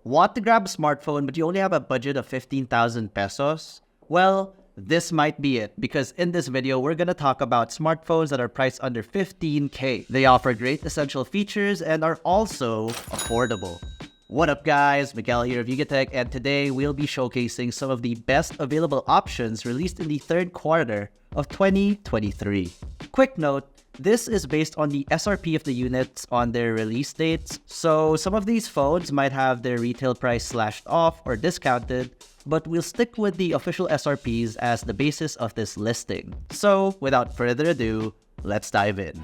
Want to grab a smartphone but you only have a budget of 15,000 pesos? Well, this might be it, because in this video, we're gonna talk about smartphones that are priced under 15K. They offer great essential features and are also affordable. What up guys, Miguel here of Yugatech, and today we'll be showcasing some of the best available options released in the third quarter of 2023. Quick note, this is based on the SRP of the units on their release dates, so some of these phones might have their retail price slashed off or discounted, but we'll stick with the official SRPs as the basis of this listing. So without further ado, let's dive in.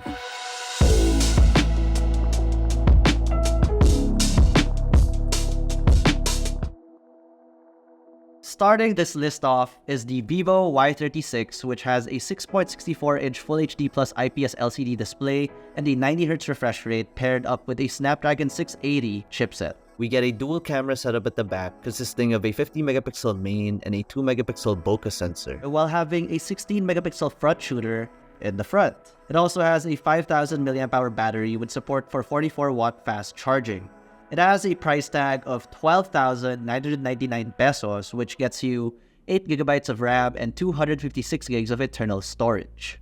Starting this list off is the Vivo Y36, which has a 6.64-inch Full HD Plus IPS LCD display and a 90Hz refresh rate paired up with a Snapdragon 680 chipset. We get a dual camera setup at the back consisting of a 50-megapixel main and a 2-megapixel bokeh sensor, while having a 16-megapixel front shooter in the front. It also has a 5,000 mAh battery with support for 44-watt fast charging. It has a price tag of 12,999 pesos, which gets you 8GB of RAM and 256 gigs of internal storage.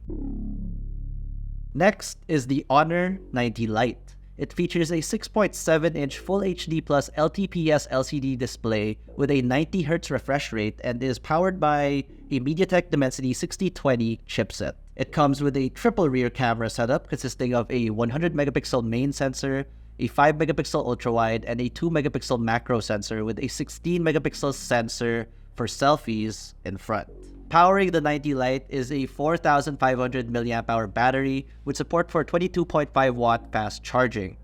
Next is the Honor 90 Lite. It features a 6.7-inch Full HD Plus LTPS LCD display with a 90Hz refresh rate and is powered by a MediaTek Dimensity 6020 chipset. It comes with a triple rear camera setup consisting of a 100-megapixel main sensor, a 5-megapixel ultrawide, and a 2-megapixel macro sensor with a 16-megapixel sensor for selfies in front. Powering the 90 Lite is a 4,500 mAh battery with support for 22.5-watt fast charging.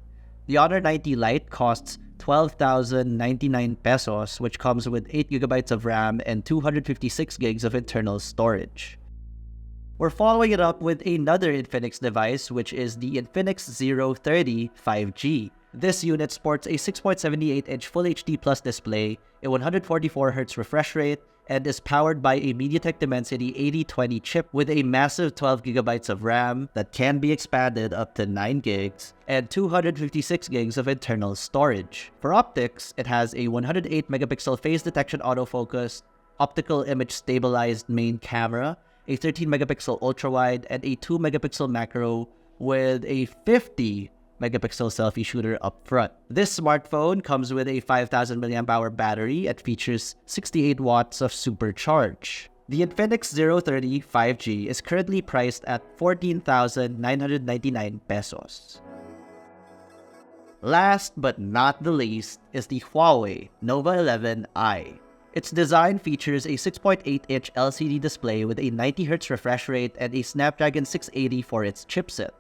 The Honor 90 Lite costs 12,099 pesos, which comes with 8GB of RAM and 256 gigs of internal storage. We're following it up with another Infinix device, which is the Infinix 030 5G. This unit sports a 6.78-inch Full HD Plus display, a 144Hz refresh rate, and is powered by a MediaTek Dimensity 8020 chip with a massive 12GB of RAM that can be expanded up to 9 gigs and 256 gigs of internal storage. For optics, it has a 108-megapixel phase detection autofocus, optical image stabilized main camera, a 13-megapixel ultrawide, and a 2-megapixel macro with a 50-megapixel selfie shooter up front. This smartphone comes with a 5,000 mAh battery and features 68 watts of supercharge. The Infinix 030 5G is currently priced at 14,999 pesos. Last but not the least is the Huawei Nova 11i. Its design features a 6.8-inch LCD display with a 90Hz refresh rate and a Snapdragon 680 for its chipset.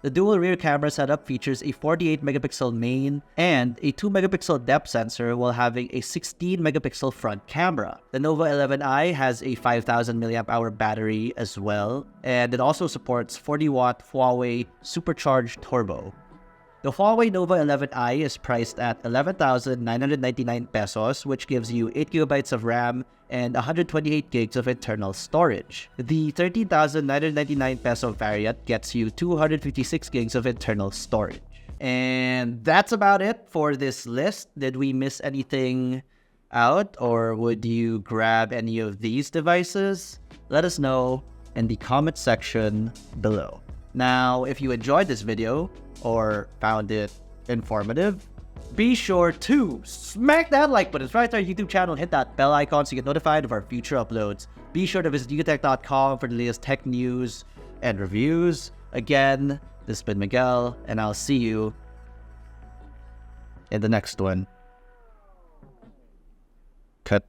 The dual rear camera setup features a 48-megapixel main and a 2-megapixel depth sensor while having a 16-megapixel front camera. The Nova 11i has a 5,000 mAh battery as well, and it also supports 40-watt Huawei Supercharged Turbo. The Huawei Nova 11i is priced at 11,999 pesos, which gives you 8GB of RAM and 128 gigs of internal storage. The 13,999 peso variant gets you 256 gigs of internal storage. And that's about it for this list. Did we miss anything out, or would you grab any of these devices? Let us know in the comment section below. Now, if you enjoyed this video or found it informative, be sure to smack that like button, subscribe to our YouTube channel, hit that bell icon so you get notified of our future uploads. Be sure to visit yugatech.com for the latest tech news and reviews. Again, this has been Miguel, and I'll see you in the next one.